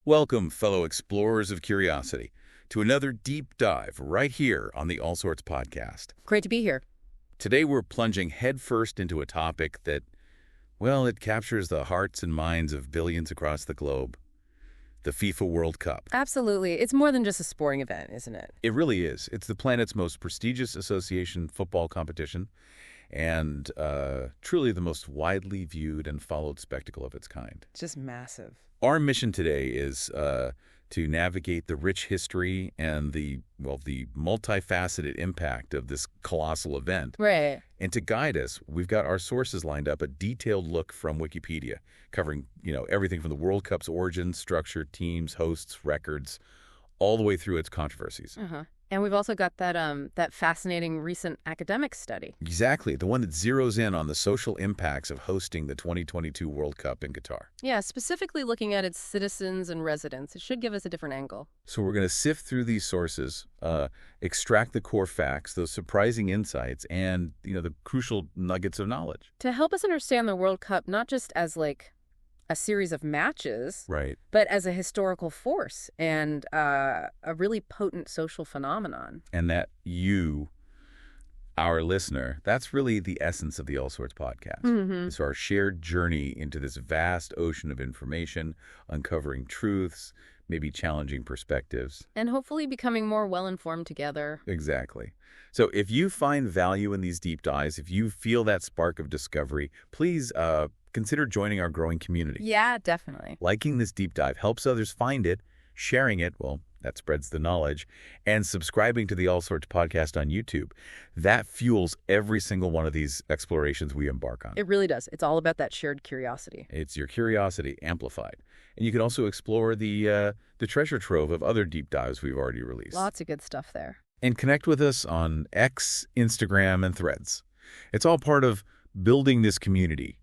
Welcome, fellow explorers of curiosity, to another deep dive right here on the All Sorts podcast. Great to be here. Today we're plunging headfirst into a topic that, well, it captures the hearts and minds of billions across the globe. The FIFA World Cup. Absolutely. It's more than just a sporting event, isn't it? It really is. It's the planet's most prestigious association football competition and truly the most widely viewed and followed spectacle of its kind. It's just massive. Our mission today is to navigate the rich history and the multifaceted impact of this colossal event. Right. And to guide us, we've got our sources lined up, a detailed look from Wikipedia, covering, everything from the World Cup's origin, structure, teams, hosts, records, all the way through its controversies. And we've also got that fascinating recent academic study. Exactly, the one that zeroes in on the social impacts of hosting the 2022 World Cup in Qatar. Yeah, specifically looking at its citizens and residents. It should give us a different angle. So we're going to sift through these sources, extract the core facts, those surprising insights, and, the crucial nuggets of knowledge. To help us understand the World Cup, not just as, a series of matches, Right. but as a historical force and a really potent social phenomenon. And that you, our listener, that's really the essence of the All Sorts podcast. It's our shared journey into this vast ocean of information, uncovering truths, maybe challenging perspectives. And hopefully becoming more well-informed together. Exactly. So if you find value in these deep dives, if you feel that spark of discovery, please consider joining our growing community. Yeah, definitely. Liking this deep dive helps others find it, sharing it, well, that spreads the knowledge, and subscribing to the All Sorts podcast on YouTube. That fuels every single one of these explorations we embark on. It really does. It's all about that shared curiosity. It's your curiosity amplified. And you can also explore the treasure trove of other deep dives we've already released. Lots of good stuff there. And connect with us on X, Instagram, and Threads. It's all part of building this community,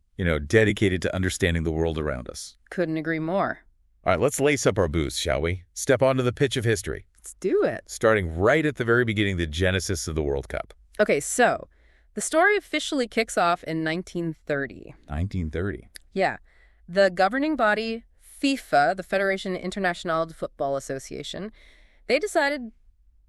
dedicated to understanding the world around us. Couldn't agree more. All right, let's lace up our boots, shall we? Step onto the pitch of history. Let's do it. Starting right at the very beginning, the genesis of the World Cup. Okay, so the story officially kicks off in 1930. 1930. Yeah. The governing body, FIFA, the Federation Internationale de Football Association, they decided,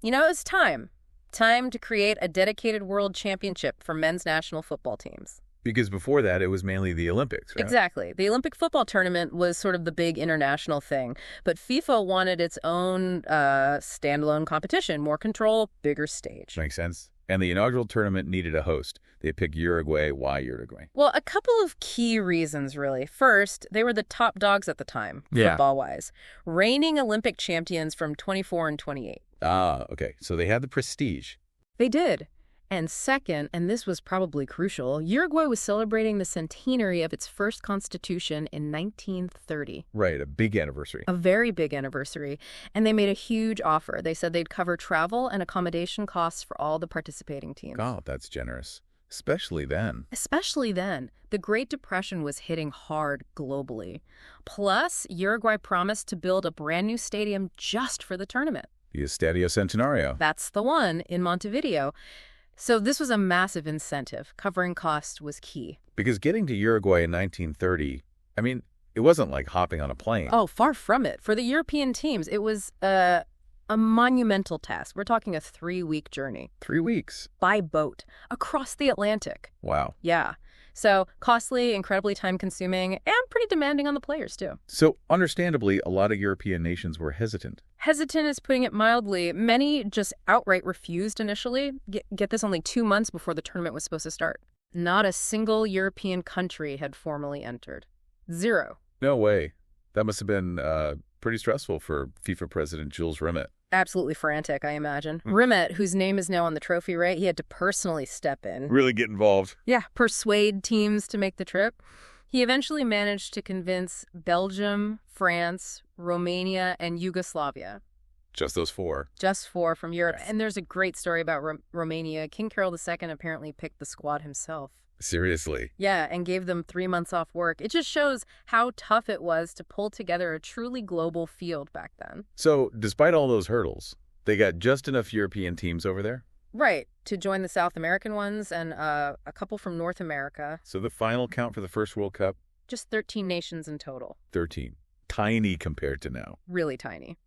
it was time. Time to create a dedicated world championship for men's national football teams. Because before that, it was mainly the Olympics, right? Exactly. The Olympic football tournament was sort of the big international thing, but FIFA wanted its own standalone competition, more control, bigger stage. Makes sense. And the inaugural tournament needed a host. They picked Uruguay. Why Uruguay? Well, a couple of key reasons, really. First, they were the top dogs at the time, football-wise. Reigning Olympic champions from 24 and 28. Ah, okay. So they had the prestige. They did. And second, and this was probably crucial, Uruguay was celebrating the centenary of its first constitution in 1930. Right, a big anniversary. A very big anniversary. And they made a huge offer. They said they'd cover travel and accommodation costs for all the participating teams. God, that's generous. Especially then. Especially then. The Great Depression was hitting hard globally. Plus, Uruguay promised to build a brand new stadium just for the tournament. The Estadio Centenario. That's the one in Montevideo. So this was a massive incentive. Covering costs was key. Because getting to Uruguay in 1930, it wasn't like hopping on a plane. Oh, far from it. For the European teams, it was a monumental task. We're talking a 3-week journey. 3 weeks? By boat, across the Atlantic. Wow. Yeah. So costly, incredibly time-consuming, and pretty demanding on the players, too. So, understandably, a lot of European nations were hesitant. Hesitant is putting it mildly. Many just outright refused initially. Get this, only 2 months before the tournament was supposed to start. Not a single European country had formally entered. 0. No way. That must have been pretty stressful for FIFA president Jules Rimet. Absolutely frantic, I imagine. Rimet, whose name is now on the trophy, right? He had to personally step in. Really get involved. Yeah, persuade teams to make the trip. He eventually managed to convince Belgium, France, Romania, and Yugoslavia. Just those 4. Just 4 from Europe. And there's a great story about Romania. King Carol II apparently picked the squad himself. Seriously? Yeah, and gave them 3 months off work. It just shows how tough it was to pull together a truly global field back then. So, despite all those hurdles, they got just enough European teams over there? Right, to join the South American ones and a couple from North America. So the final count for the first World Cup? Just 13 nations in total. 13. tiny compared to now. Really tiny.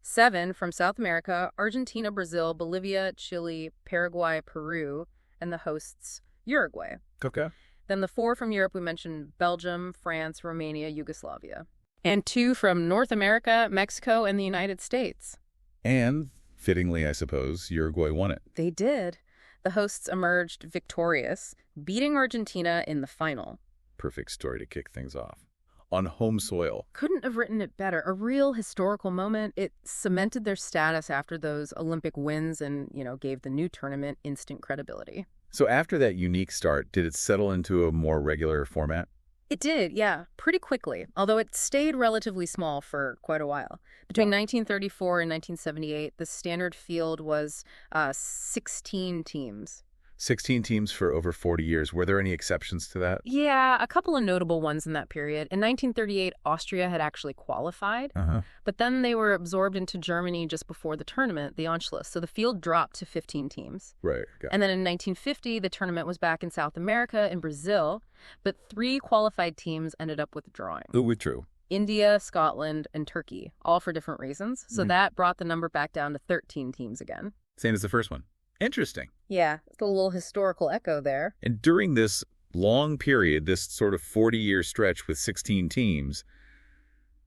7 from South America: Argentina, Brazil, Bolivia, Chile, Paraguay, Peru, and the hosts, Uruguay. Okay. Then the 4 from Europe, we mentioned Belgium, France, Romania, Yugoslavia. And 2 from North America, Mexico, and the United States. And, fittingly, I suppose, Uruguay won it. They did. The hosts emerged victorious, beating Argentina in the final. Perfect story to kick things off. On home soil. Couldn't have written it better. A real historical moment. It cemented their status after those Olympic wins and, gave the new tournament instant credibility. So after that unique start, did it settle into a more regular format? It did, yeah, pretty quickly, although it stayed relatively small for quite a while. Between 1934 and 1978, the standard field was 16 teams. 16 teams for over 40 years. Were there any exceptions to that? Yeah, a couple of notable ones in that period. In 1938, Austria had actually qualified, but then they were absorbed into Germany just before the tournament, the Anschluss, so the field dropped to 15 teams. Right. And then in 1950, the tournament was back in South America, in Brazil, but 3 qualified teams ended up withdrawing. Oh, true. India, Scotland, and Turkey, all for different reasons, so that brought the number back down to 13 teams again. Same as the first one. Interesting. Yeah, it's a little historical echo there. And during this long period, this sort of 40-year stretch with 16 teams,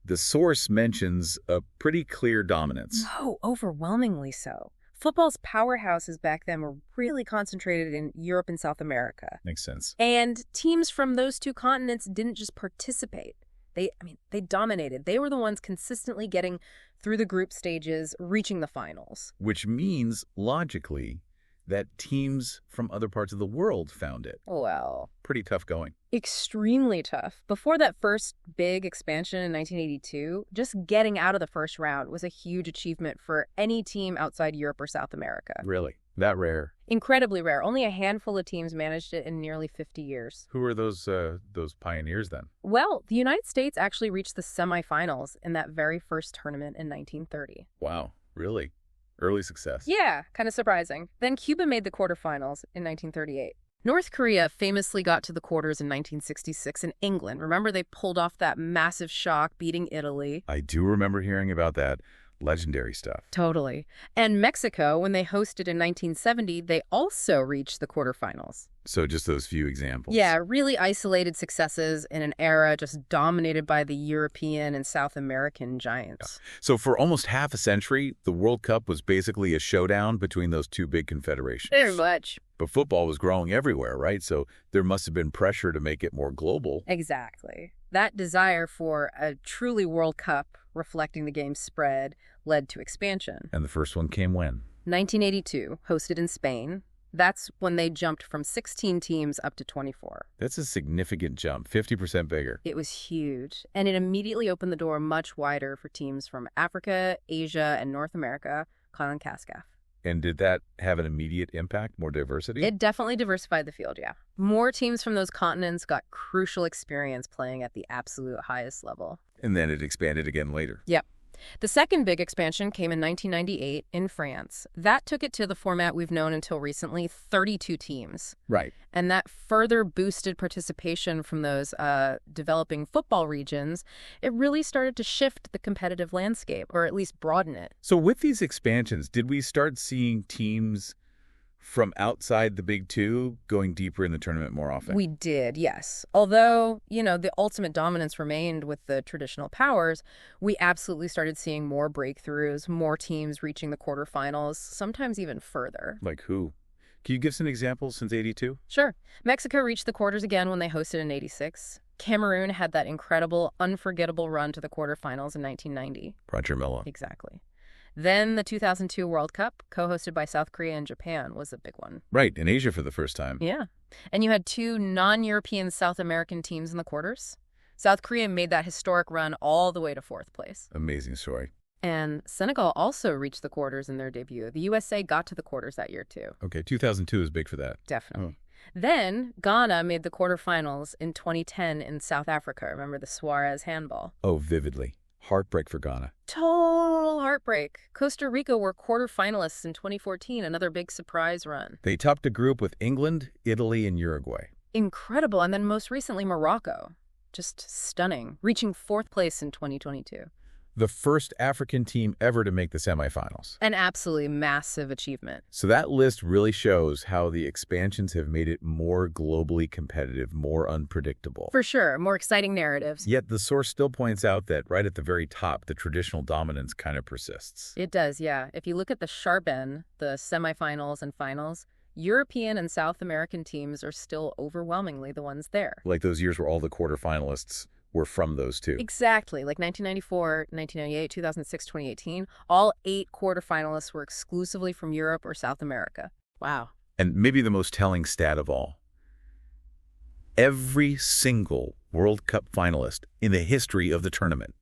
the source mentions a pretty clear dominance. Oh, overwhelmingly so. Football's powerhouses back then were really concentrated in Europe and South America. Makes sense. And teams from those 2 continents didn't just participate. They dominated. They were the ones consistently getting through the group stages, reaching the finals. Which means, logically, that teams from other parts of the world found it. Well, Pretty tough going. extremely tough. Before that first big expansion in 1982, just getting out of the first round was a huge achievement for any team outside Europe or South America. Really? That rare? Incredibly rare. Only a handful of teams managed it in nearly 50 years. Who are those pioneers then? Well, the United States actually reached the semifinals in that very first tournament in 1930. Wow. Really? Early success. Yeah, kind of surprising. Then Cuba made the quarterfinals in 1938. North Korea famously got to the quarters in 1966 in England. Remember, they pulled off that massive shock, beating Italy. I do remember hearing about that. Legendary stuff. Totally. And Mexico, when they hosted in 1970, they also reached the quarterfinals. So just those few examples. Yeah, really isolated successes in an era just dominated by the European and South American giants. So for almost half a century, the World Cup was basically a showdown between those 2 big confederations. Very much. But football was growing everywhere, right? So there must have been pressure to make it more global. Exactly. That desire for a truly World Cup reflecting the game's spread led to expansion. And the first one came when? 1982, hosted in Spain. That's when they jumped from 16 teams up to 24. That's a significant jump, 50% bigger. It was huge, and it immediately opened the door much wider for teams from Africa, Asia, and North America, CONCACAF. And did that have an immediate impact, more diversity? It definitely diversified the field, yeah. More teams from those continents got crucial experience playing at the absolute highest level. And then it expanded again later. Yep. The second big expansion came in 1998 in France. That took it to the format we've known until recently, 32 teams. Right. And that further boosted participation from those developing football regions. It really started to shift the competitive landscape, or at least broaden it. So with these expansions, did we start seeing teams from outside the big 2 going deeper in the tournament more often? We did, yes. Although, the ultimate dominance remained with the traditional powers, we absolutely started seeing more breakthroughs, more teams reaching the quarterfinals, sometimes even further. Like who? Can you give some examples since 82? Sure. Mexico reached the quarters again when they hosted in 86. Cameroon had that incredible, unforgettable run to the quarterfinals in 1990. Roger Milla. Exactly. Then the 2002 World Cup, co-hosted by South Korea and Japan, was a big one. Right, in Asia for the first time. Yeah. And you had 2 non-European South American teams in the quarters. South Korea made that historic run all the way to 4th place. Amazing story. And Senegal also reached the quarters in their debut. The USA got to the quarters that year, too. Okay, 2002 is big for that. Definitely. Then Ghana made the quarterfinals in 2010 in South Africa. Remember the Suarez handball? Oh, vividly. Heartbreak for Ghana. Total heartbreak. Costa Rica were quarterfinalists in 2014, another big surprise run. They topped a group with England, Italy, and Uruguay. Incredible. And then most recently, Morocco. Just stunning, reaching fourth place in 2022. The first African team ever to make the semifinals. An absolutely massive achievement. So that list really shows how the expansions have made it more globally competitive, more unpredictable. For sure, more exciting narratives. Yet the source still points out that right at the very top, the traditional dominance kind of persists. It does, yeah. If you look at the sharp end, the semifinals and finals, European and South American teams are still overwhelmingly the ones there. Like those years where all the quarterfinalists were from those two. Exactly. Like 1994, 1998, 2006, 2018, all 8 quarterfinalists were exclusively from Europe or South America. Wow. And maybe the most telling stat of all, every single World Cup finalist in the history of the tournament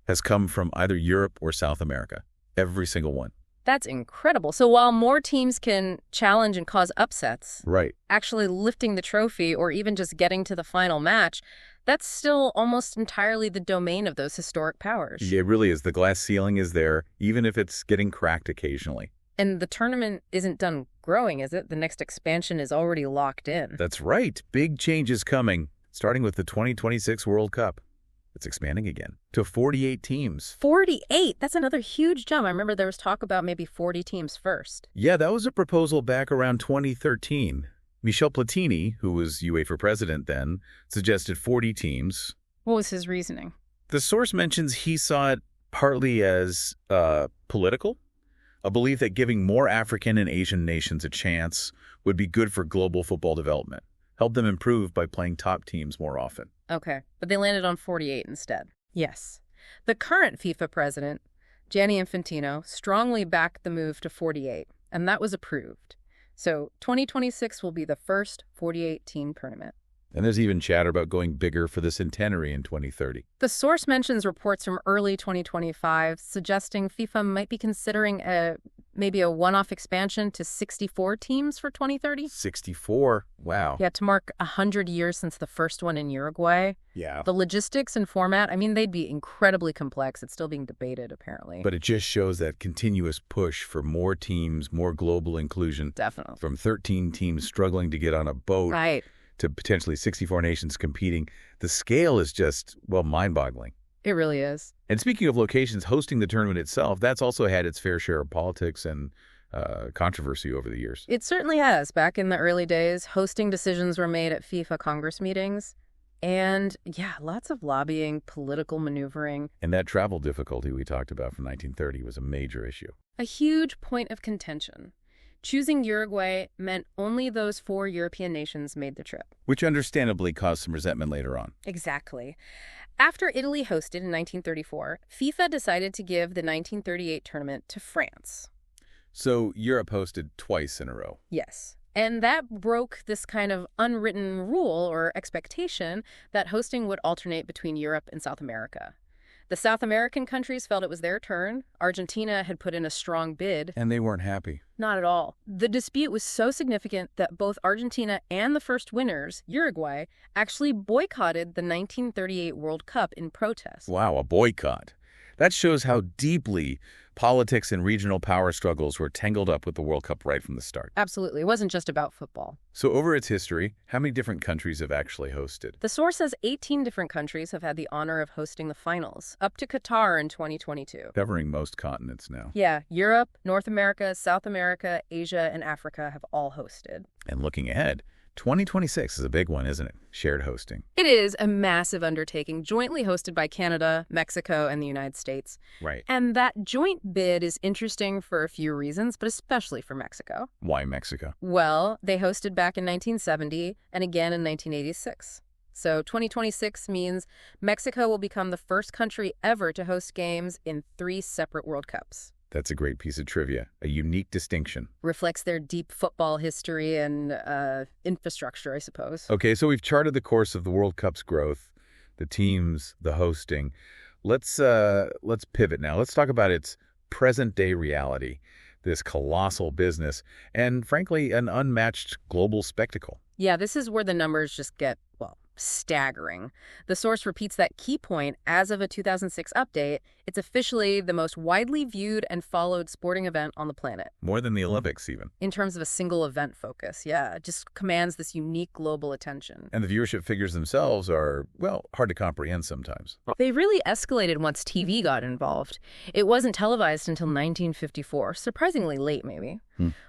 has come from either Europe or South America. Every single one. That's incredible. So while more teams can challenge and cause upsets, right, actually lifting the trophy or even just getting to the final match, that's still almost entirely the domain of those historic powers. Yeah, it really is. The glass ceiling is there, even if it's getting cracked occasionally. And the tournament isn't done growing, is it? The next expansion is already locked in. That's right. Big changes coming, starting with the 2026 World Cup. It's expanding again to 48 teams. 48? That's another huge jump. I remember there was talk about maybe 40 teams first. Yeah, that was a proposal back around 2013. Michel Platini, who was UEFA president then, suggested 40 teams. What was his reasoning? The source mentions he saw it partly as political, a belief that giving more African and Asian nations a chance would be good for global football development, help them improve by playing top teams more often. Okay, but they landed on 48 instead. Yes. The current FIFA president, Gianni Infantino, strongly backed the move to 48, and that was approved. So 2026 will be the first 48-team tournament. And there's even chatter about going bigger for the centenary in 2030. The source mentions reports from early 2025 suggesting FIFA might be considering maybe a one-off expansion to 64 teams for 2030. 64? Wow. Yeah, to mark 100 years since the first one in Uruguay. Yeah. The logistics and format, I mean, they'd be incredibly complex. It's still being debated, apparently. But it just shows that continuous push for more teams, more global inclusion. Definitely. From 13 teams struggling to get on a boat. Right. To potentially 64 nations competing. The scale is just, well, mind-boggling. It really is. And speaking of locations, hosting the tournament itself, that's also had its fair share of politics and controversy over the years. It certainly has. Back in the early days, hosting decisions were made at FIFA Congress meetings. And, yeah, lots of lobbying, political maneuvering. And that travel difficulty we talked about from 1930 was a major issue. A huge point of contention. Choosing Uruguay meant only those 4 European nations made the trip. Which understandably caused some resentment later on. Exactly. After Italy hosted in 1934, FIFA decided to give the 1938 tournament to France. So Europe hosted twice in a row. Yes. And that broke this kind of unwritten rule or expectation that hosting would alternate between Europe and South America. The South American countries felt it was their turn. Argentina had put in a strong bid. And they weren't happy. Not at all. The dispute was so significant that both Argentina and the first winners, Uruguay, actually boycotted the 1938 World Cup in protest. Wow, a boycott. That shows how deeply politics and regional power struggles were tangled up with the World Cup right from the start. Absolutely. It wasn't just about football. So over its history, how many different countries have actually hosted? The source says 18 different countries have had the honor of hosting the finals, up to Qatar in 2022. Covering most continents now. Yeah, Europe, North America, South America, Asia, and Africa have all hosted. And looking ahead, 2026 is a big one, isn't it? Shared hosting. It is a massive undertaking, jointly hosted by Canada, Mexico, and the United States. Right. And that joint bid is interesting for a few reasons, but especially for Mexico. Why Mexico? Well, they hosted back in 1970 and again in 1986. So 2026 means Mexico will become the first country ever to host games in 3 separate World Cups. That's a great piece of trivia, a unique distinction. Reflects their deep football history and infrastructure, I suppose. Okay, so we've charted the course of the World Cup's growth, the teams, the hosting. Let's pivot now. Let's talk about its present-day reality, this colossal business, and frankly, an unmatched global spectacle. Yeah, this is where the numbers just get, well, staggering. The source repeats that key point. As of a 2006 update, It's officially the most widely viewed and followed sporting event on the planet. More than the Olympics, even. In terms of a single event focus, yeah. It just commands this unique global attention. And the viewership figures themselves are, well, hard to comprehend sometimes. They really escalated once TV got involved. It wasn't televised until 1954, surprisingly late maybe.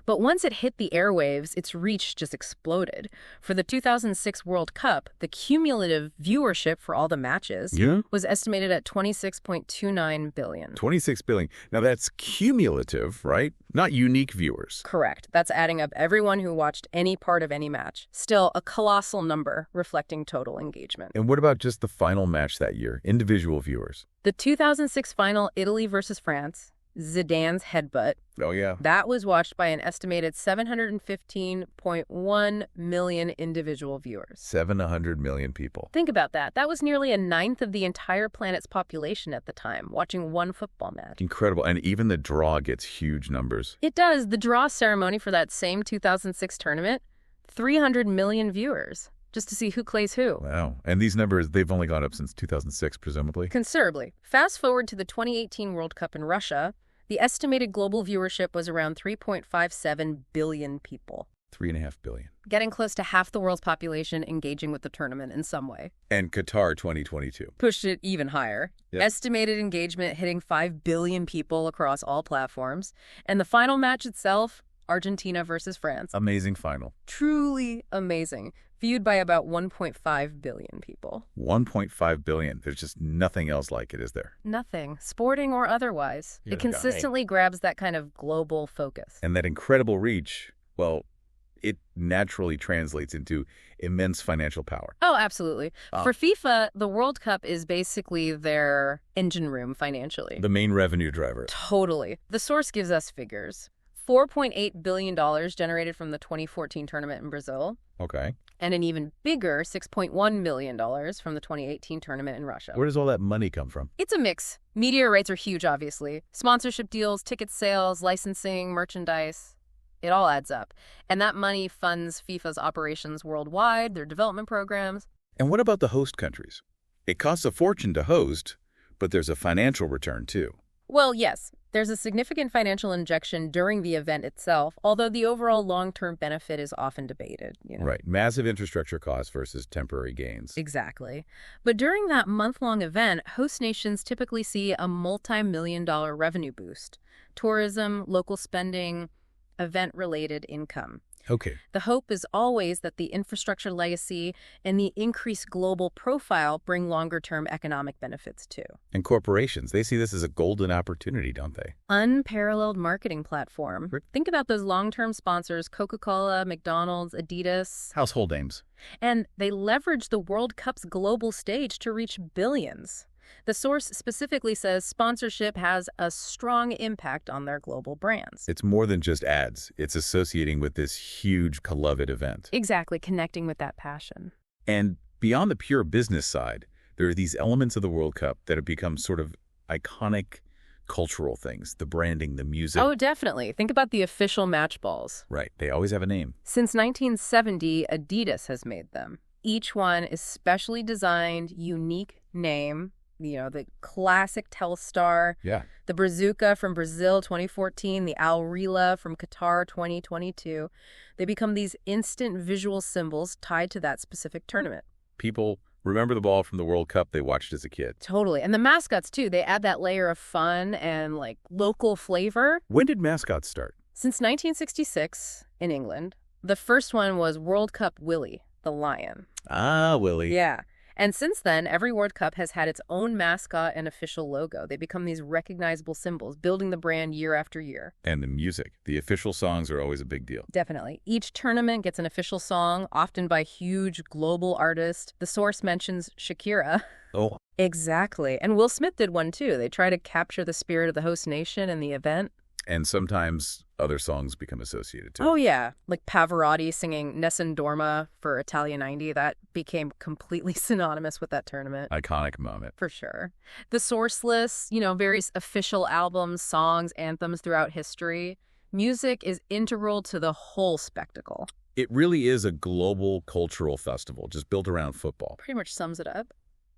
But once it hit the airwaves, its reach just exploded. For the 2006 World Cup, the cumulative viewership for all the matches was estimated at 26.29 billion. 26 billion. Now that's cumulative, right? Not unique viewers. Correct. That's adding up everyone who watched any part of any match. Still, a colossal number reflecting total engagement. And what about just the final match that year? Individual viewers. The 2006 final, Italy versus France, Zidane's headbutt. Oh, yeah. That was watched by an estimated 715.1 million individual viewers. 700 million people. Think about that. That was nearly a ninth of the entire planet's population at the time, watching one football match. Incredible. And even the draw gets huge numbers. It does. The draw ceremony for that same 2006 tournament, 300 million viewers, just to see who plays who. Wow. And these numbers, they've only gone up since 2006, presumably? Considerably. Fast forward to the 2018 World Cup in Russia. The estimated global viewership was around 3.57 billion people. 3.5 billion. Getting close to half the world's population engaging with the tournament in some way. And Qatar 2022. Pushed it even higher. Yep. Estimated engagement hitting 5 billion people across all platforms. And the final match itself, Argentina versus France. Amazing final. Truly amazing. Viewed by about 1.5 billion people. 1.5 billion. There's just nothing else like it, is there? Nothing, sporting or otherwise. It consistently grabs that kind of global focus. And that incredible reach, well, it naturally translates into immense financial power. Oh, absolutely. For FIFA, the World Cup is basically their engine room financially. The main revenue driver. Totally. The source gives us figures. $4.8 billion generated from the 2014 tournament in Brazil. Okay. And an even bigger $6.1 million from the 2018 tournament in Russia. Where does all that money come from? It's a mix. Media rights are huge, obviously. Sponsorship deals, ticket sales, licensing, merchandise. It all adds up. And that money funds FIFA's operations worldwide, their development programs. And what about the host countries? It costs a fortune to host, but there's a financial return too. Well, yes. There's a significant financial injection during the event itself, although the overall long-term benefit is often debated. Right. Massive infrastructure costs versus temporary gains. Exactly. But during that month-long event, host nations typically see a multi-million-dollar revenue boost. Tourism, local spending, event-related income. Okay. The hope is always that the infrastructure legacy and the increased global profile bring longer-term economic benefits too. And corporations, they see this as a golden opportunity, don't they? Unparalleled marketing platform. Right. Think about those long-term sponsors, Coca-Cola, McDonald's, Adidas. Household names. And they leverage the World Cup's global stage to reach billions. The source specifically says sponsorship has a strong impact on their global brands. It's more than just ads. It's associating with this huge, beloved event. Exactly, connecting with that passion. And beyond the pure business side, there are these elements of the World Cup that have become sort of iconic cultural things. The branding, the music. Oh, definitely. Think about the official match balls. Right. They always have a name. Since 1970, Adidas has made them. Each one is specially designed, unique name. The classic Telstar, the Brazuca from Brazil 2014, the Al Rila from Qatar 2022. They become these instant visual symbols tied to that specific tournament. People remember the ball from the World Cup they watched as a kid. Totally. And the mascots, too. They add that layer of fun and, local flavor. When did mascots start? Since 1966 in England. The first one was World Cup Willie, the lion. Ah, Willie. Yeah. And since then, every World Cup has had its own mascot and official logo. They become these recognizable symbols, building the brand year after year. And the music. The official songs are always a big deal. Definitely. Each tournament gets an official song, often by huge global artists. The source mentions Shakira. Oh. Exactly. And Will Smith did one, too. They try to capture the spirit of the host nation and the event. And sometimes other songs become associated, too. Oh, yeah. Like Pavarotti singing Nessun Dorma for Italia 90. That became completely synonymous with that tournament. Iconic moment. For sure. The source lists, various official albums, songs, anthems throughout history. Music is integral to the whole spectacle. It really is a global cultural festival, just built around football. Pretty much sums it up.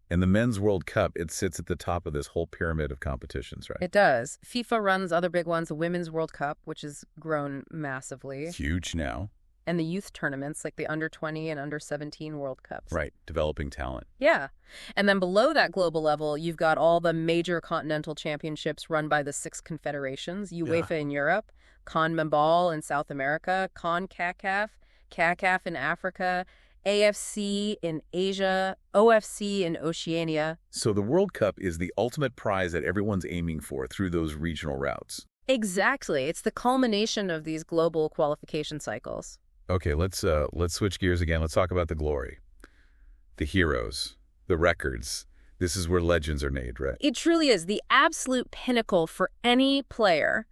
And the Men's World Cup, it sits at the top of this whole pyramid of competitions, right? It does. FIFA runs other big ones, the Women's World Cup, which has grown massively, Huge now. and the youth tournaments like the Under-20 and Under-17 World Cups. Right, developing talent. Yeah. And then below that global level, you've got all the major continental championships run by the 6 confederations, UEFA in Europe, CONMEBOL in South America, CONCACAF, CACAF in Africa, AFC in Asia, OFC in Oceania. So the World Cup is the ultimate prize that everyone's aiming for through those regional routes. Exactly. It's the culmination of these global qualification cycles. Okay, let's switch gears again. Let's talk about the glory, the heroes, the records. This is where legends are made, right? It truly is the absolute pinnacle for any player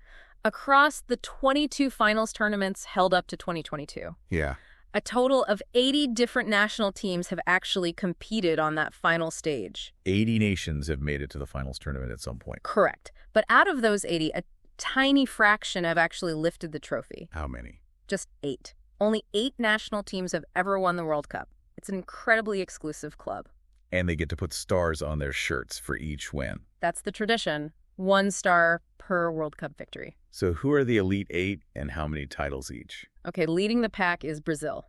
across the 22 finals tournaments held up to 2022. Yeah. A total of 80 different national teams have actually competed on that final stage. 80 nations have made it to the finals tournament at some point. Correct. But out of those 80, a tiny fraction have actually lifted the trophy. How many? Just 8. Only 8 national teams have ever won the World Cup. It's an incredibly exclusive club. And they get to put stars on their shirts for each win. That's the tradition. 1 star per World Cup victory. So who are the Elite 8 and how many titles each? Okay, leading the pack is Brazil.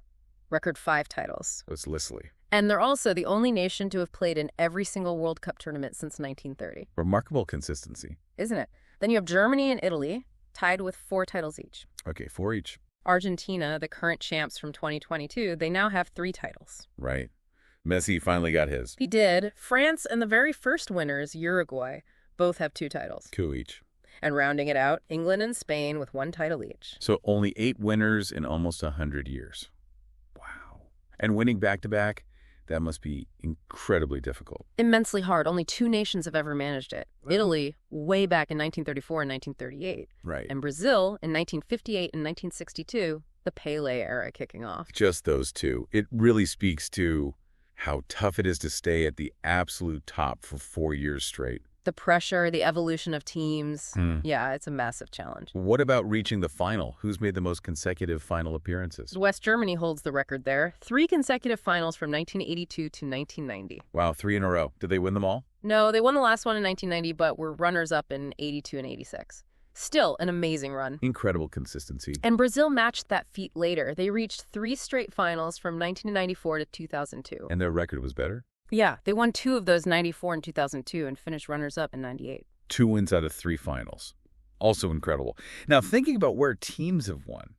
Record 5 titles. It's Lisley. And they're also the only nation to have played in every single World Cup tournament since 1930. Remarkable consistency. Isn't it? Then you have Germany and Italy, tied with 4 titles each. Okay, 4 each. Argentina, the current champs from 2022, they now have 3 titles. Right. Messi finally got his. He did. France and the very first winners, Uruguay, both have 2 titles. 2 each. And rounding it out, England and Spain with 1 title each. So only 8 winners in almost 100 years. Wow. And winning back-to-back, that must be incredibly difficult. Immensely hard. Only 2 nations have ever managed it. Italy, way back in 1934 and 1938. Right. And Brazil in 1958 and 1962, the Pelé era kicking off. Just those 2. It really speaks to how tough it is to stay at the absolute top for 4 years straight. The pressure, the evolution of teams. Yeah, it's a massive challenge. What about reaching the final? Who's made the most consecutive final appearances? West Germany holds the record there. 3 consecutive finals from 1982 to 1990. Wow, 3 in a row. Did they win them all? No, they won the last one in 1990, but were runners-up in 82 and 86. Still an amazing run. Incredible consistency. And Brazil matched that feat later. They reached 3 straight finals from 1994 to 2002. And their record was better? Yeah, they won 2 of those, 94 and 2002, and finished runners-up in 98. 2 wins out of 3 finals. Also incredible. Now, thinking about where teams have won,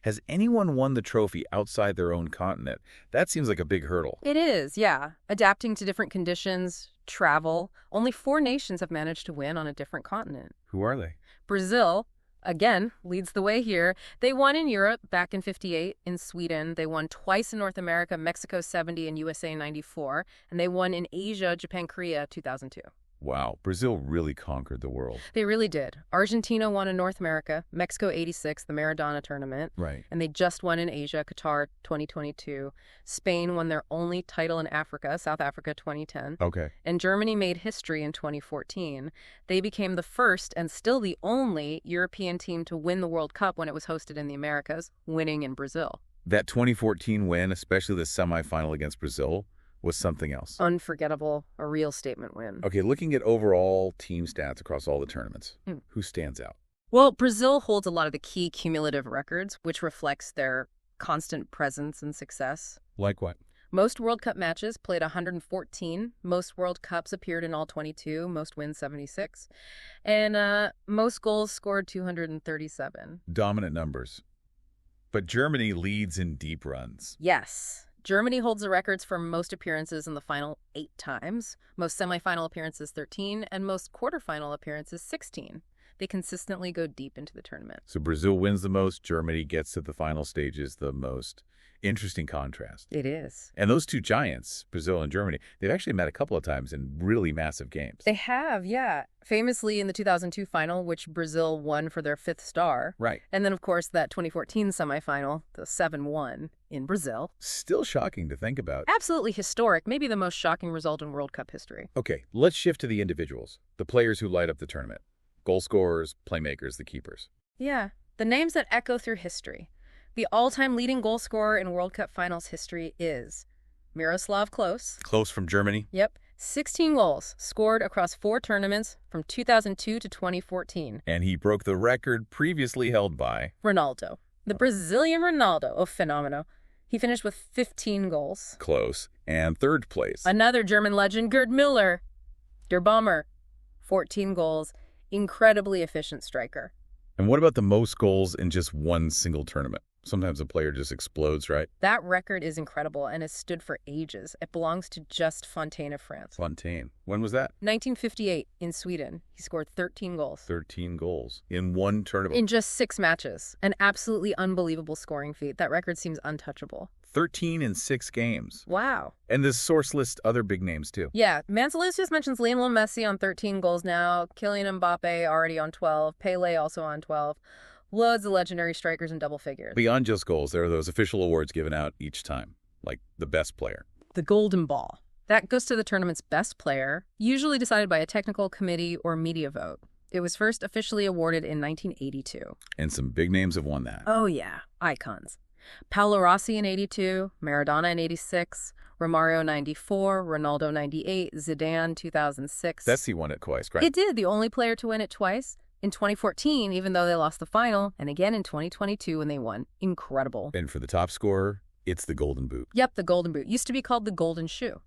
has anyone won the trophy outside their own continent? That seems like a big hurdle. It is, yeah. Adapting to different conditions, travel. Only 4 nations have managed to win on a different continent. Who are they? Brazil, again, leads the way here. They won in Europe back in 58, in Sweden. They won twice in North America, Mexico 70 and USA 94. And they won in Asia, Japan, Korea 2002. Wow, Brazil really conquered the world. They really did. Argentina won in North America, Mexico 86, the Maradona tournament. Right. And they just won in Asia, Qatar 2022. Spain won their only title in Africa, South Africa 2010. Okay. And Germany made history in 2014. They became the first and still the only European team to win the World Cup when it was hosted in the Americas, winning in Brazil. That 2014 win, especially the semifinal against Brazil, was something else. Unforgettable, a real statement win. Okay, looking at overall team stats across all the tournaments, who stands out? Well, Brazil holds a lot of the key cumulative records, which reflects their constant presence and success. Like what? Most World Cup matches played 114. Most World Cups appeared in all 22. Most wins 76. And most goals scored 237. Dominant numbers. But Germany leads in deep runs. Yes. Germany holds the records for most appearances in the final 8 times, most semifinal appearances 13, and most quarterfinal appearances 16. They consistently go deep into the tournament. So Brazil wins the most, Germany gets to the final stages the most. Interesting contrast. It is. And those 2 giants, Brazil and Germany, they've actually met a couple of times in really massive games. They have, yeah. Famously in the 2002 final, which Brazil won for their 5th star. Right. And then, of course, that 2014 semifinal, the 7-1 in Brazil. Still shocking to think about. Absolutely historic, maybe the most shocking result in World Cup history. Okay, let's shift to the individuals, the players who light up the tournament. Goal scorers, playmakers, the keepers. Yeah, the names that echo through history. The all-time leading goal scorer in World Cup finals history is Miroslav Klose. Klose from Germany. Yep. 16 goals scored across 4 tournaments from 2002 to 2014. And he broke the record previously held by Ronaldo. The Brazilian Ronaldo. Oh, fenomeno. He finished with 15 goals. Close. And third place. Another German legend, Gerd Müller. Der Bomber. 14 goals. Incredibly efficient striker. And what about the most goals in just one single tournament? Sometimes a player just explodes, right? That record is incredible and has stood for ages. It belongs to just Fontaine of France. Fontaine. When was that? 1958 in Sweden. He scored 13 goals. 13 goals in one tournament. In just 6 matches. An absolutely unbelievable scoring feat. That record seems untouchable. 13 in 6 games. Wow. And this source lists other big names, too. Yeah, Mansalus just mentions Lionel Messi on 13 goals now, Kylian Mbappe already on 12, Pele also on 12. Loads of legendary strikers in double figures. Beyond just goals, there are those official awards given out each time, like the best player. The Golden Ball. That goes to the tournament's best player, usually decided by a technical committee or media vote. It was first officially awarded in 1982. And some big names have won that. Oh yeah, icons. Paolo Rossi in 82, Maradona in 86, Romario 94, Ronaldo 98, Zidane 2006. Messi won it twice, right? It did, the only player to win it twice. In 2014, even though they lost the final, and again in 2022 when they won. Incredible. And for the top scorer, it's the Golden Boot. Yep, the Golden Boot. Used to be called the Golden Shoe.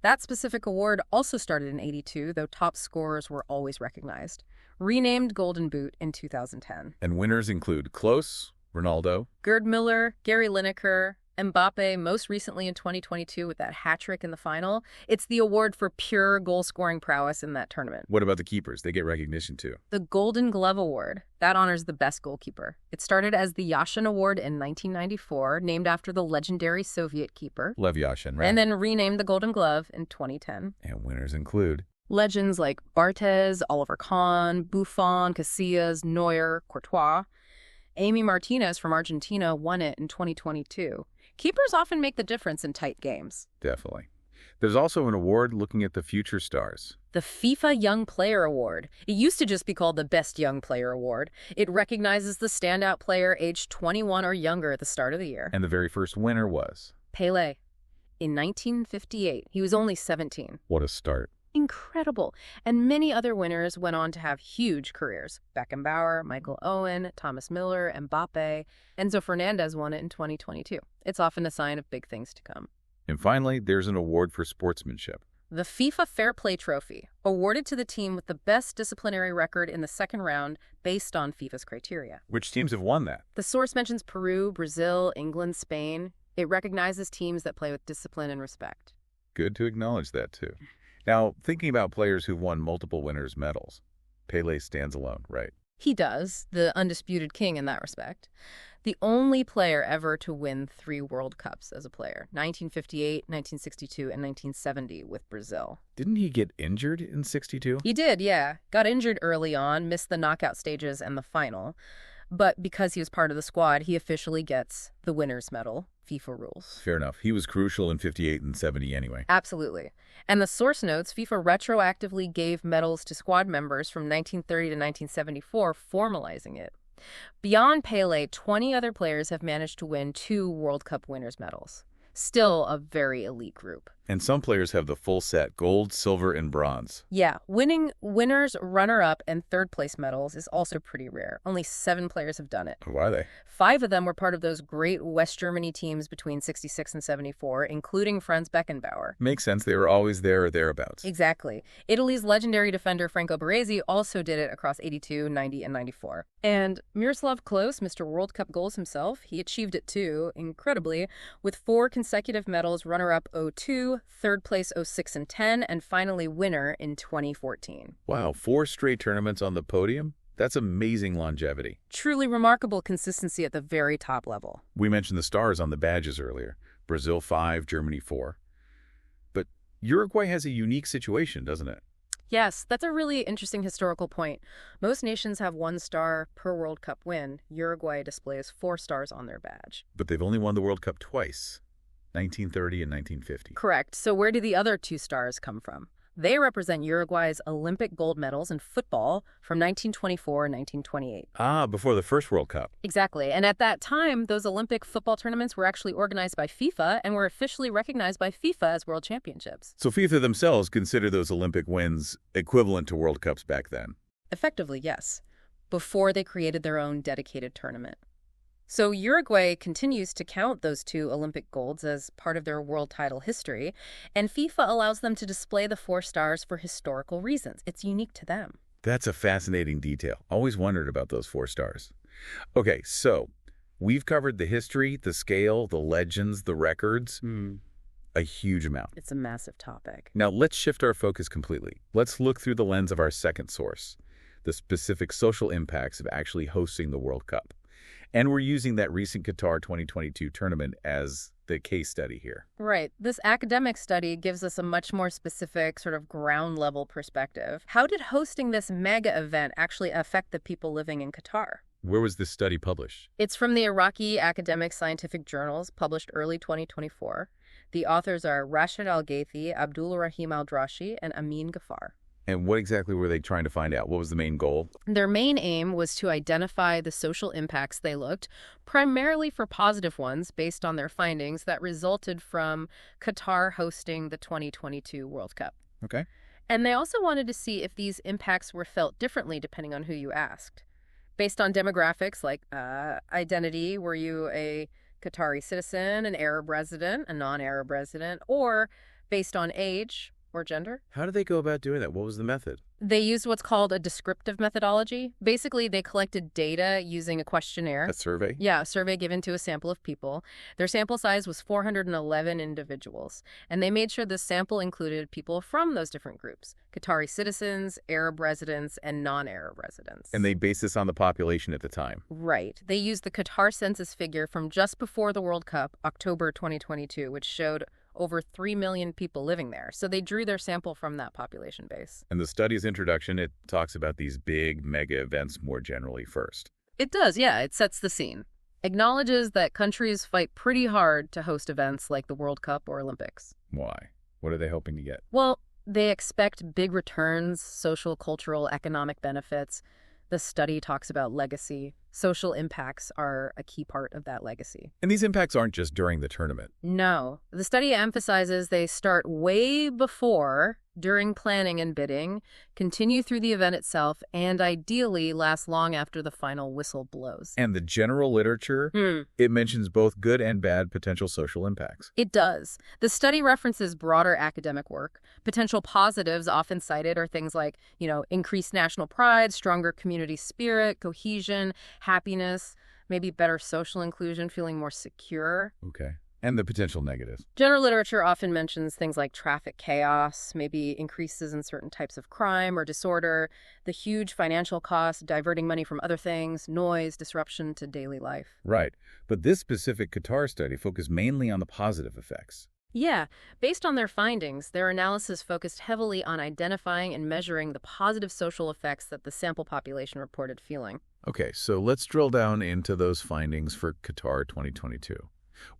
That specific award also started in 82, though top scorers were always recognized. Renamed Golden Boot in 2010. And winners include Klose, Ronaldo, Gerd Müller, Gary Lineker, Mbappe, most recently in 2022 with that hat-trick in the final. It's the award for pure goal-scoring prowess in that tournament. What about the keepers? They get recognition too. The Golden Glove Award. That honors the best goalkeeper. It started as the Yashin Award in 1994, named after the legendary Soviet keeper. Lev Yashin, right? And then renamed the Golden Glove in 2010. And winners include Legends like Barthez, Oliver Kahn, Buffon, Casillas, Neuer, Courtois. Amy Martinez from Argentina won it in 2022. Keepers often make the difference in tight games. Definitely. There's also an award looking at the future stars. The FIFA Young Player Award. It used to just be called the Best Young Player Award. It recognizes the standout player aged 21 or younger at the start of the year. And the very first winner was Pele. In 1958. He was only 17. What a start. Incredible. And many other winners went on to have huge careers. Beckenbauer, Michael Owen, Thomas Müller, Mbappe. Enzo Fernandez won it in 2022. It's often a sign of big things to come. And finally, there's an award for sportsmanship. The FIFA Fair Play Trophy, awarded to the team with the best disciplinary record in the second round based on FIFA's criteria. Which teams have won that? The source mentions Peru, Brazil, England, Spain. It recognizes teams that play with discipline and respect. Good to acknowledge that, too. Now, thinking about players who've won multiple winners' medals, Pele stands alone, right? He does, the undisputed king in that respect. The only player ever to win 3 World Cups as a player, 1958, 1962, and 1970 with Brazil. Didn't he get injured in 62? He did, yeah. Got injured early on, missed the knockout stages and the final. But because he was part of the squad, he officially gets the winner's medal, FIFA rules. Fair enough. He was crucial in 58 and 70 anyway. Absolutely. And the source notes, FIFA retroactively gave medals to squad members from 1930 to 1974, formalizing it. Beyond Pele, 20 other players have managed to win 2 World Cup winners' medals. Still a very elite group. And some players have the full set, gold, silver, and bronze. Yeah, winning winners, runner-up, and third-place medals is also pretty rare. Only 7 players have done it. Why are they? 5 of them were part of those great West Germany teams between 66 and 74, including Franz Beckenbauer. Makes sense. They were always there or thereabouts. Exactly. Italy's legendary defender Franco Baresi also did it across 82, 90, and 94. And Miroslav Klose, Mr. World Cup goals himself, he achieved it too, incredibly, with 4 consecutive medals, runner-up 02, third place 06 and 10, and finally winner in 2014. Wow, 4 straight tournaments on the podium? That's amazing longevity. Truly remarkable consistency at the very top level. We mentioned the stars on the badges earlier. Brazil 5, Germany 4. But Uruguay has a unique situation, doesn't it? Yes, that's a really interesting historical point. Most nations have 1 star per World Cup win. Uruguay displays 4 stars on their badge. But they've only won the World Cup twice, 1930 and 1950. Correct. So where do the other 2 stars come from? They represent Uruguay's Olympic gold medals in football from 1924 and 1928. Ah, before the first World Cup. Exactly. And at that time, those Olympic football tournaments were actually organized by FIFA and were officially recognized by FIFA as world championships. So FIFA themselves consider those Olympic wins equivalent to World Cups back then. Effectively, yes, before they created their own dedicated tournament. So Uruguay continues to count those 2 Olympic golds as part of their world title history, and FIFA allows them to display the 4 stars for historical reasons. It's unique to them. That's a fascinating detail. Always wondered about those 4 stars. Okay, so we've covered the history, the scale, the legends, the records. A huge amount. It's a massive topic. Now let's shift our focus completely. Let's look through the lens of our second source, the specific social impacts of actually hosting the World Cup. And we're using that recent Qatar 2022 tournament as the case study here. Right. This academic study gives us a much more specific sort of ground-level perspective. How did hosting this mega event actually affect the people living in Qatar? Where was this study published? It's from the Iraqi academic scientific journals, published early 2024. The authors are Rashid Al-Gaithi, Abdul Rahim Al-Drashi, and Amin Ghaffar. And what exactly were they trying to find out? What was the main goal? Their main aim was to identify the social impacts they looked, primarily for positive ones based on their findings that resulted from Qatar hosting the 2022 World Cup. Okay. And they also wanted to see if these impacts were felt differently depending on who you asked. Based on demographics like identity, were you a Qatari citizen, an Arab resident, a non-Arab resident, or based on age or gender? How did they go about doing that? What was the method? They used what's called a descriptive methodology. Basically, they collected data using a questionnaire. A survey? Yeah, a survey given to a sample of people. Their sample size was 411 individuals, and they made sure this sample included people from those different groups: Qatari citizens, Arab residents, and non-Arab residents. And they based this on the population at the time? Right. They used the Qatar census figure from just before the World Cup, October 2022, which showed over 3 million people living there. So they drew their sample from that population base. And the study's introduction, it talks about these big mega events more generally first. It does, yeah. It sets the scene. Acknowledges that countries fight pretty hard to host events like the World Cup or Olympics. Why? What are they hoping to get? Well, they expect big returns, social, cultural, economic benefits. The study talks about legacy. Social impacts are a key part of that legacy. And these impacts aren't just during the tournament. No. The study emphasizes they start way before, during planning and bidding, continue through the event itself, and ideally last long after the final whistle blows. And the general literature, it mentions both good and bad potential social impacts. It does. The study references broader academic work. Potential positives often cited are things like, increased national pride, stronger community spirit, cohesion, happiness, maybe better social inclusion, feeling more secure. Okay. And the potential negatives. General literature often mentions things like traffic chaos, maybe increases in certain types of crime or disorder, the huge financial costs, diverting money from other things, noise, disruption to daily life. Right. But this specific Qatar study focused mainly on the positive effects. Yeah. Based on their findings, their analysis focused heavily on identifying and measuring the positive social effects that the sample population reported feeling. Okay, so let's drill down into those findings for Qatar 2022.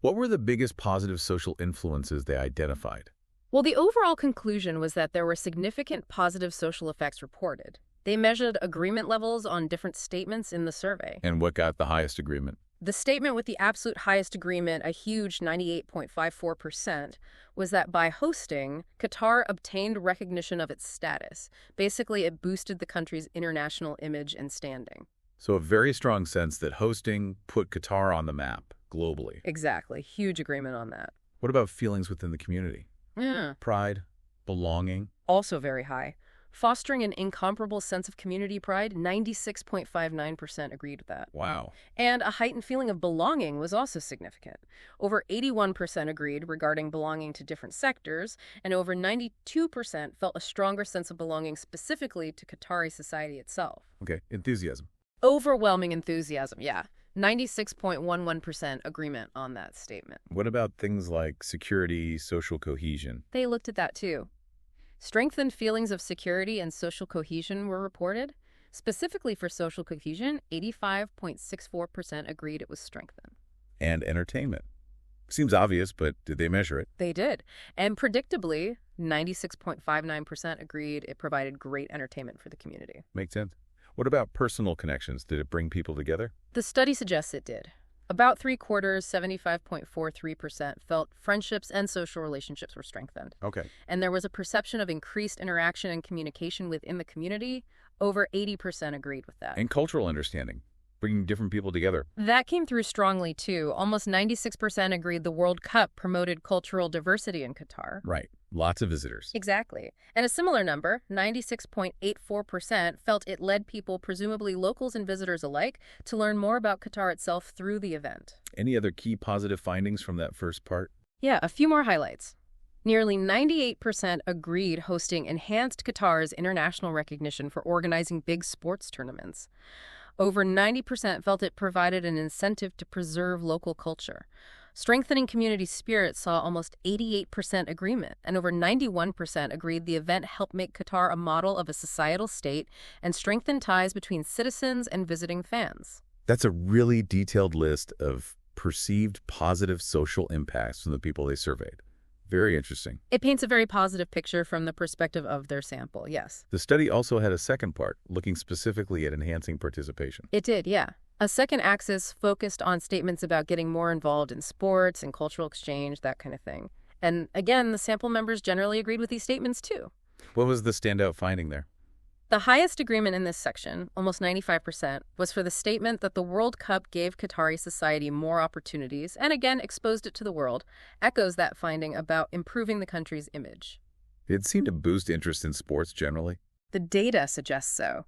What were the biggest positive social influences they identified? Well, the overall conclusion was that there were significant positive social effects reported. They measured agreement levels on different statements in the survey. And what got the highest agreement? The statement with the absolute highest agreement, a huge 98.54%, was that by hosting, Qatar obtained recognition of its status. Basically, it boosted the country's international image and standing. So a very strong sense that hosting put Qatar on the map globally. Exactly. Huge agreement on that. What about feelings within the community? Yeah. Pride, belonging? Also very high. Fostering an incomparable sense of community pride, 96.59% agreed with that. Wow. And a heightened feeling of belonging was also significant. Over 81% agreed regarding belonging to different sectors, and over 92% felt a stronger sense of belonging specifically to Qatari society itself. Okay, enthusiasm. Overwhelming enthusiasm, yeah. 96.11% agreement on that statement. What about things like security, social cohesion? They looked at that too. Strengthened feelings of security and social cohesion were reported. Specifically for social cohesion, 85.64% agreed it was strengthened. And entertainment. Seems obvious, but did they measure it? They did. And predictably, 96.59% agreed it provided great entertainment for the community. Makes sense. What about personal connections? Did it bring people together? The study suggests it did. About three-quarters, 75.43%, felt friendships and social relationships were strengthened. Okay. And there was a perception of increased interaction and communication within the community. Over 80% agreed with that. And cultural understanding, bringing different people together. That came through strongly, too. Almost 96% agreed the World Cup promoted cultural diversity in Qatar. Right. Lots of visitors. Exactly. And a similar number, 96.84%, felt it led people, presumably locals and visitors alike, to learn more about Qatar itself through the event. Any other key positive findings from that first part? Yeah, a few more highlights. Nearly 98% agreed hosting enhanced Qatar's international recognition for organizing big sports tournaments. Over 90% felt it provided an incentive to preserve local culture. Strengthening community spirit saw almost 88% agreement, and over 91% agreed the event helped make Qatar a model of a societal state and strengthen ties between citizens and visiting fans. That's a really detailed list of perceived positive social impacts from the people they surveyed. Very interesting. It paints a very positive picture from the perspective of their sample, yes. The study also had a second part, looking specifically at enhancing participation. It did, yeah. A second axis focused on statements about getting more involved in sports and cultural exchange, that kind of thing. And again, the sample members generally agreed with these statements too. What was the standout finding there? The highest agreement in this section, almost 95%, was for the statement that the World Cup gave Qatari society more opportunities and again exposed it to the world, echoes that finding about improving the country's image. It seemed to boost interest in sports generally. The data suggests so.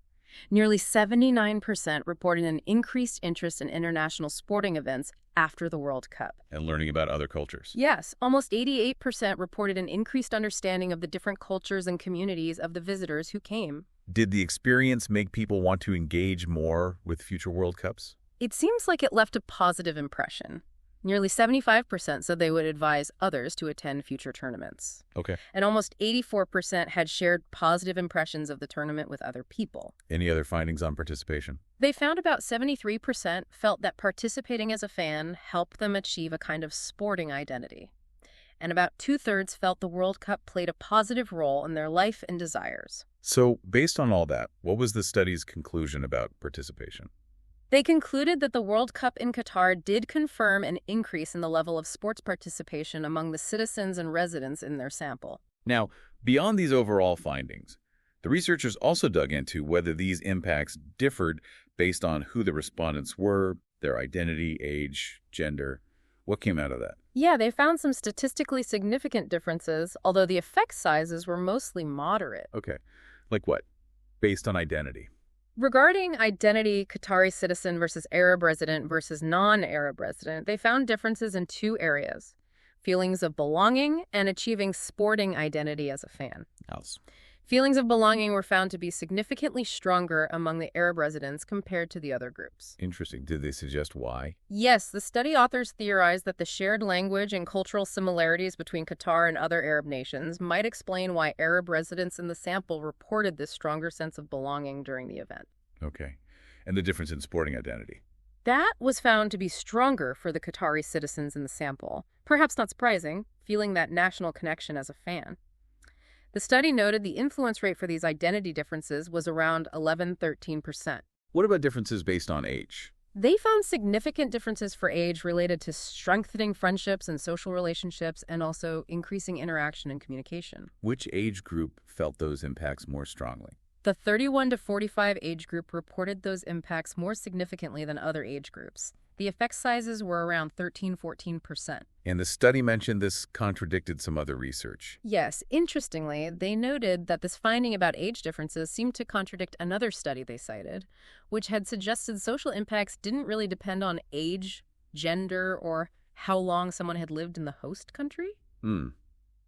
Nearly 79% reported an increased interest in international sporting events after the World Cup. And learning about other cultures. Yes, almost 88% reported an increased understanding of the different cultures and communities of the visitors who came. Did the experience make people want to engage more with future World Cups? It seems like it left a positive impression. Nearly 75% said they would advise others to attend future tournaments. Okay. And almost 84% had shared positive impressions of the tournament with other people. Any other findings on participation? They found about 73% felt that participating as a fan helped them achieve a kind of sporting identity. And about two-thirds felt the World Cup played a positive role in their life and desires. So, based on all that, what was the study's conclusion about participation? They concluded that the World Cup in Qatar did confirm an increase in the level of sports participation among the citizens and residents in their sample. Now, beyond these overall findings, the researchers also dug into whether these impacts differed based on who the respondents were, their identity, age, gender. What came out of that? Yeah, they found some statistically significant differences, although the effect sizes were mostly moderate. Okay. Like what? Based on identity. Regarding identity, Qatari citizen versus Arab resident versus non-Arab resident, they found differences in two areas: feelings of belonging and achieving sporting identity as a fan. Else. Feelings of belonging were found to be significantly stronger among the Arab residents compared to the other groups. Interesting. Did they suggest why? Yes, the study authors theorized that the shared language and cultural similarities between Qatar and other Arab nations might explain why Arab residents in the sample reported this stronger sense of belonging during the event. Okay. And the difference in sporting identity? That was found to be stronger for the Qatari citizens in the sample. Perhaps not surprising, feeling that national connection as a fan. The study noted the influence rate for these identity differences was around 11–13%. What about differences based on age? They found significant differences for age related to strengthening friendships and social relationships and also increasing interaction and communication. Which age group felt those impacts more strongly? The 31 to 45 age group reported those impacts more significantly than other age groups. The effect sizes were around 13–14%. And the study mentioned this contradicted some other research. Yes, interestingly, they noted that this finding about age differences seemed to contradict another study they cited, which had suggested social impacts didn't really depend on age, gender, or how long someone had lived in the host country.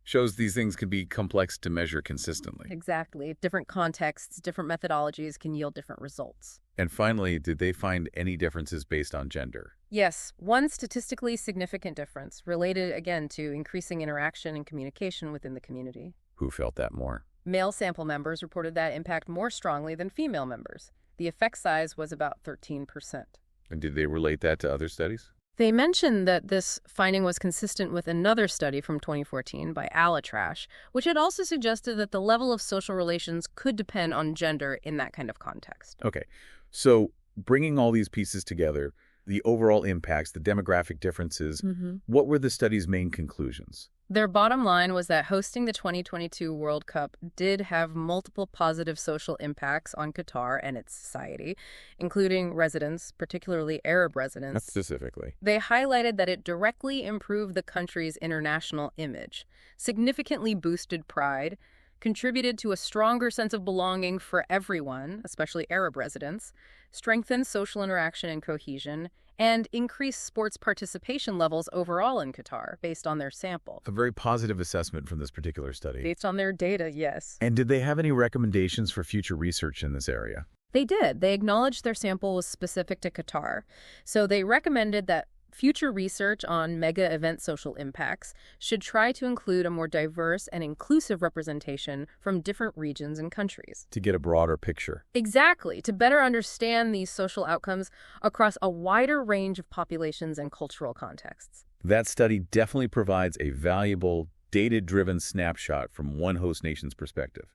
Shows these things can be complex to measure consistently. Exactly. Different contexts, different methodologies can yield different results. And finally, did they find any differences based on gender? Yes, one statistically significant difference related, again, to increasing interaction and communication within the community. Who felt that more? Male sample members reported that impact more strongly than female members. The effect size was about 13%. And did they relate that to other studies? They mentioned that this finding was consistent with another study from 2014 by Alatrash, which had also suggested that the level of social relations could depend on gender in that kind of context. Okay, so bringing all these pieces together, the overall impacts, the demographic differences, what were the study's main conclusions? Their bottom line was that hosting the 2022 World Cup did have multiple positive social impacts on Qatar and its society, including residents, particularly Arab residents. Specifically. They highlighted that it directly improved the country's international image, significantly boosted pride, contributed to a stronger sense of belonging for everyone, especially Arab residents, strengthened social interaction and cohesion, and increased sports participation levels overall in Qatar based on their sample. A very positive assessment from this particular study. Based on their data, yes. And did they have any recommendations for future research in this area? They did. They acknowledged their sample was specific to Qatar. So they recommended that future research on mega event social impacts should try to include a more diverse and inclusive representation from different regions and countries. To get a broader picture. Exactly, to better understand these social outcomes across a wider range of populations and cultural contexts. That study definitely provides a valuable, data-driven snapshot from one host nation's perspective.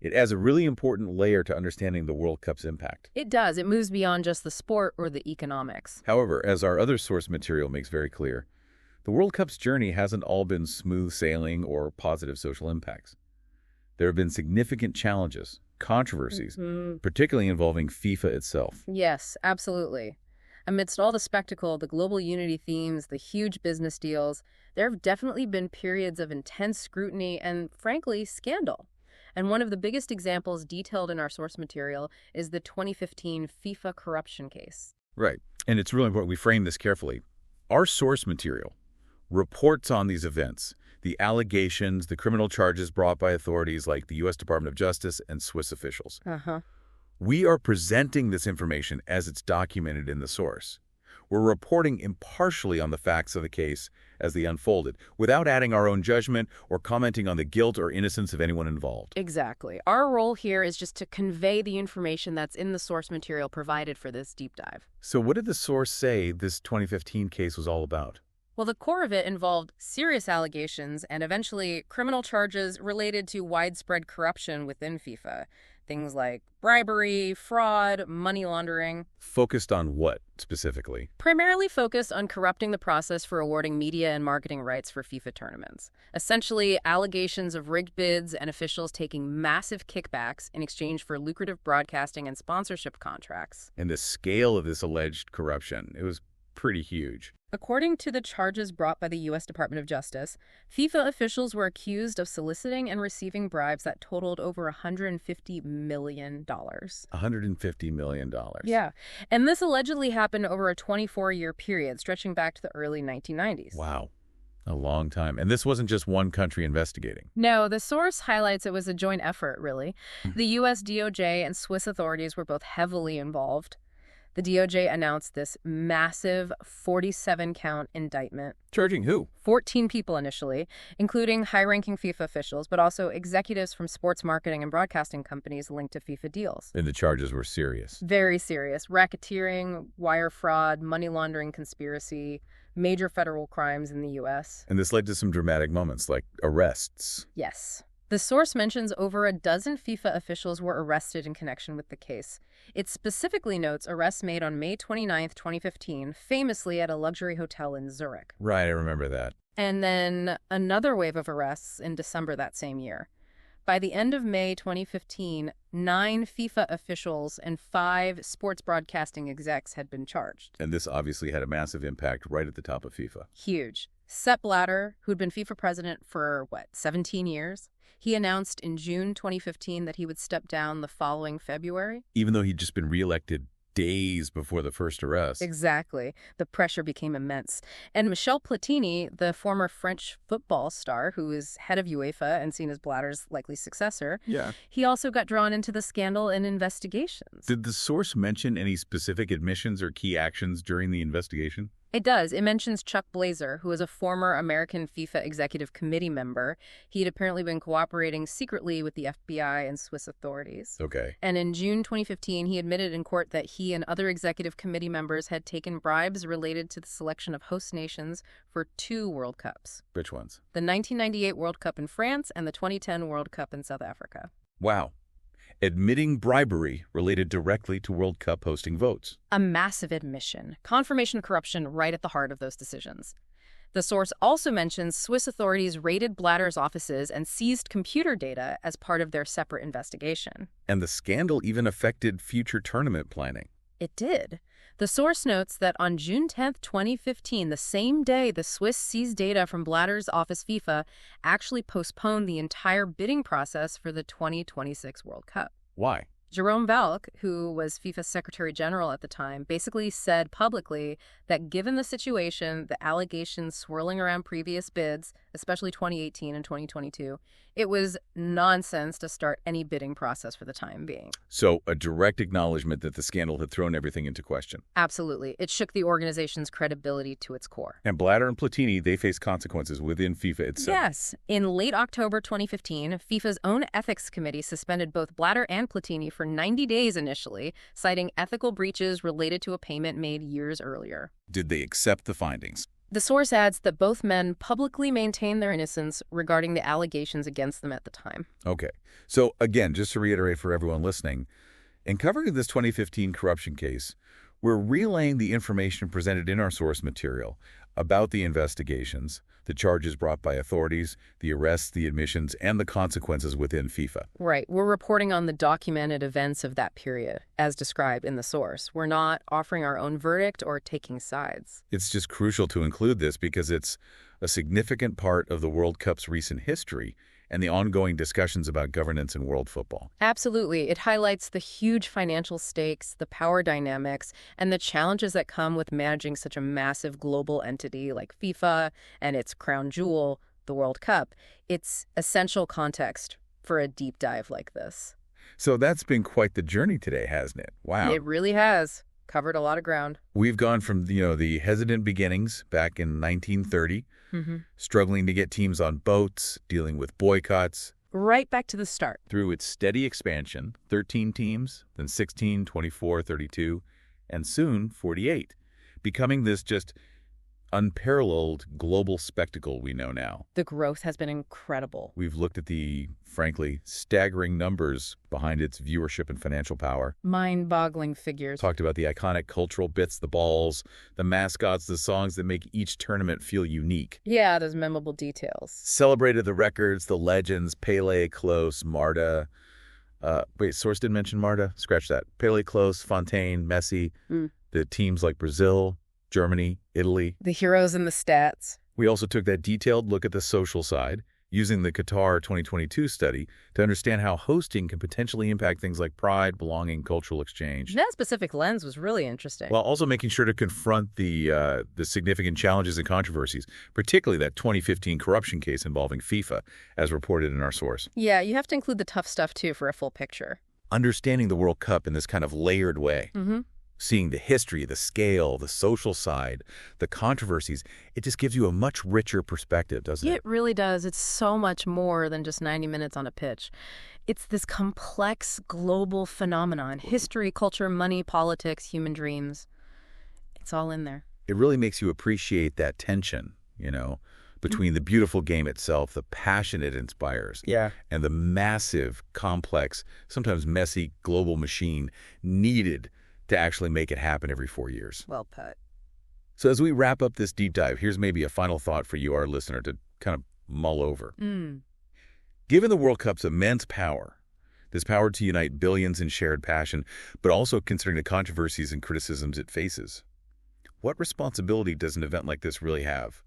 It adds a really important layer to understanding the World Cup's impact. It does. It moves beyond just the sport or the economics. However, as our other source material makes very clear, the World Cup's journey hasn't all been smooth sailing or positive social impacts. There have been significant challenges, controversies, particularly involving FIFA itself. Yes, absolutely. Amidst all the spectacle, the global unity themes, the huge business deals, there have definitely been periods of intense scrutiny and, frankly, scandal. And one of the biggest examples detailed in our source material is the 2015 FIFA corruption case. Right. And it's really important we frame this carefully. Our source material reports on these events, the allegations, the criminal charges brought by authorities like the U.S. Department of Justice and Swiss officials. We are presenting this information as it's documented in the source. We're reporting impartially on the facts of the case as they unfolded, without adding our own judgment or commenting on the guilt or innocence of anyone involved. Exactly. Our role here is just to convey the information that's in the source material provided for this deep dive. So what did the source say this 2015 case was all about? Well, the core of it involved serious allegations and eventually criminal charges related to widespread corruption within FIFA. Things like bribery, fraud, money laundering. Focused on what, specifically? Primarily focused on corrupting the process for awarding media and marketing rights for FIFA tournaments. Essentially, allegations of rigged bids and officials taking massive kickbacks in exchange for lucrative broadcasting and sponsorship contracts. And the scale of this alleged corruption, it was pretty huge. According to the charges brought by the U.S. Department of Justice, FIFA officials were accused of soliciting and receiving bribes that totaled over $150 million. $150 million. Yeah. And this allegedly happened over a 24-year period, stretching back to the early 1990s. Wow. A long time. And this wasn't just one country investigating. No, the source highlights it was a joint effort, really. The U.S. DOJ and Swiss authorities were both heavily involved. The DOJ announced this massive 47-count indictment. Charging who? 14 people initially, including high-ranking FIFA officials, but also executives from sports marketing and broadcasting companies linked to FIFA deals. And the charges were serious. Very serious. Racketeering, wire fraud, money laundering conspiracy, major federal crimes in the U.S. And this led to some dramatic moments, like arrests. Yes. The source mentions over a dozen FIFA officials were arrested in connection with the case. It specifically notes arrests made on May 29, 2015, famously at a luxury hotel in Zurich. Right, I remember that. And then another wave of arrests in December that same year. By the end of May 2015, 9 FIFA officials and 5 sports broadcasting execs had been charged. And this obviously had a massive impact right at the top of FIFA. Huge. Sepp Blatter, who'd been FIFA president for, 17 years? He announced in June 2015 that he would step down the following February. Even though he'd just been reelected days before the first arrest. Exactly. The pressure became immense. And Michel Platini, the former French football star who is head of UEFA and seen as Blatter's likely successor, he also got drawn into the scandal and investigations. Did the source mention any specific admissions or key actions during the investigation? It does. It mentions Chuck Blazer, who was a former American FIFA Executive Committee member. He had apparently been cooperating secretly with the FBI and Swiss authorities. Okay. And in June 2015, he admitted in court that he and other executive committee members had taken bribes related to the selection of host nations for 2 World Cups. Which ones? The 1998 World Cup in France and the 2010 World Cup in South Africa. Wow. Admitting bribery related directly to World Cup hosting votes. A massive admission. Confirmation of corruption right at the heart of those decisions. The source also mentions Swiss authorities raided Blatter's offices and seized computer data as part of their separate investigation. And the scandal even affected future tournament planning. It did. The source notes that on June 10, 2015, the same day the Swiss seized data from Blatter's office, FIFA actually postponed the entire bidding process for the 2026 World Cup. Why? Jerome Valk, who was FIFA's Secretary General at the time, basically said publicly that given the situation, the allegations swirling around previous bids, especially 2018 and 2022, it was nonsense to start any bidding process for the time being. So a direct acknowledgement that the scandal had thrown everything into question. Absolutely. It shook the organization's credibility to its core. And Blatter and Platini, they face consequences within FIFA itself. Yes. In late October 2015, FIFA's own ethics committee suspended both Blatter and Platini for 90 days initially, citing ethical breaches related to a payment made years earlier. Did they accept the findings? The source adds that both men publicly maintained their innocence regarding the allegations against them at the time. Okay. So again, just to reiterate for everyone listening, in covering this 2015 corruption case, we're relaying the information presented in our source material about the investigations, the charges brought by authorities, the arrests, the admissions, and the consequences within FIFA. Right. We're reporting on the documented events of that period, as described in the source. We're not offering our own verdict or taking sides. It's just crucial to include this because it's a significant part of the World Cup's recent history and the ongoing discussions about governance in world football. Absolutely. It highlights the huge financial stakes, the power dynamics, and the challenges that come with managing such a massive global entity like FIFA and its crown jewel, the World Cup. It's essential context for a deep dive like this. So that's been quite the journey today, hasn't it? Wow. It really has. Covered a lot of ground. We've gone from, the hesitant beginnings back in 1930, struggling to get teams on boats, dealing with boycotts. Right back to the start. Through its steady expansion, 13 teams, then 16, 24, 32, and soon 48, becoming this just unparalleled global spectacle we know now. The growth has been incredible. We've looked at the, frankly, staggering numbers behind its viewership and financial power. Mind-boggling figures. Talked about the iconic cultural bits, the balls, the mascots, the songs that make each tournament feel unique. Yeah, those memorable details. Celebrated the records, the legends, Pele, Klose, Marta. Wait, source didn't mention Marta? Scratch that. Pele, Klose, Fontaine, Messi. The teams like Brazil, Germany, Italy. The heroes and the stats. We also took that detailed look at the social side, using the Qatar 2022 study to understand how hosting can potentially impact things like pride, belonging, cultural exchange. That specific lens was really interesting. While also making sure to confront the significant challenges and controversies, particularly that 2015 corruption case involving FIFA, as reported in our source. Yeah, you have to include the tough stuff, too, for a full picture. Understanding the World Cup in this kind of layered way. Seeing the history, the scale, the social side, the controversies, it just gives you a much richer perspective, doesn't it? It really does. It's so much more than just 90 minutes on a pitch. It's this complex global phenomenon. History, culture, money, politics, human dreams. It's all in there. It really makes you appreciate that tension, between the beautiful game itself, the passion it inspires, and the massive, complex, sometimes messy global machine needed to actually make it happen every 4 years. Well put. So as we wrap up this deep dive, here's maybe a final thought for you, our listener, to kind of mull over. Given the World Cup's immense power, this power to unite billions in shared passion, but also considering the controversies and criticisms it faces, what responsibility does an event like this really have?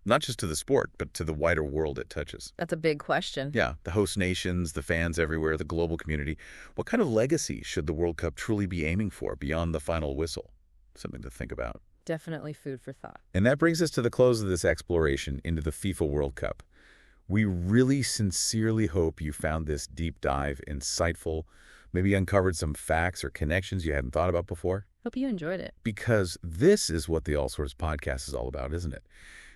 Not just to the sport, but to the wider world it touches. That's a big question. Yeah, the host nations, the fans everywhere, the global community. What kind of legacy should the World Cup truly be aiming for beyond the final whistle? Something to think about. Definitely food for thought. And that brings us to the close of this exploration into the FIFA World Cup. We really sincerely hope you found this deep dive insightful, maybe uncovered some facts or connections you hadn't thought about before. Hope you enjoyed it. Because this is what the All Sorts podcast is all about, isn't it?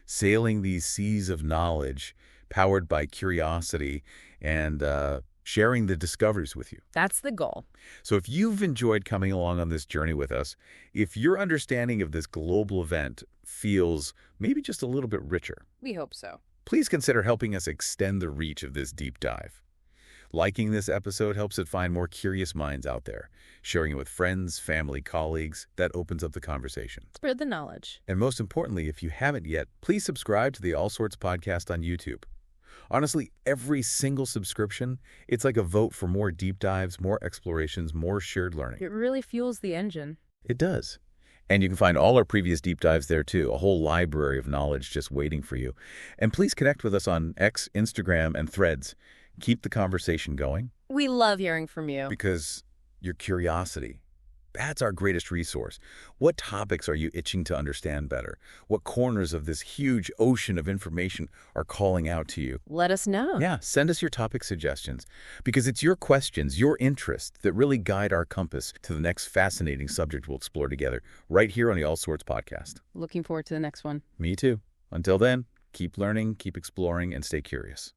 Sailing these seas of knowledge, powered by curiosity, and sharing the discoveries with you. That's the goal. So if you've enjoyed coming along on this journey with us, if your understanding of this global event feels maybe just a little bit richer, We hope so. please consider helping us extend the reach of this deep dive. Liking this episode helps it find more curious minds out there. Sharing it with friends, family, colleagues, that opens up the conversation. Spread the knowledge. And most importantly, if you haven't yet, please subscribe to the All Sorts podcast on YouTube. Honestly, every single subscription, it's like a vote for more deep dives, more explorations, more shared learning. It really fuels the engine. It does. And you can find all our previous deep dives there too, a whole library of knowledge just waiting for you. And please connect with us on X, Instagram, and Threads. Keep the conversation going. We love hearing from you. Because your curiosity, that's our greatest resource. What topics are you itching to understand better? What corners of this huge ocean of information are calling out to you? Let us know. Yeah, send us your topic suggestions, because it's your questions, your interests that really guide our compass to the next fascinating subject we'll explore together, right here on the All Sorts podcast. Looking forward to the next one. Me too. Until then, keep learning, keep exploring, and stay curious.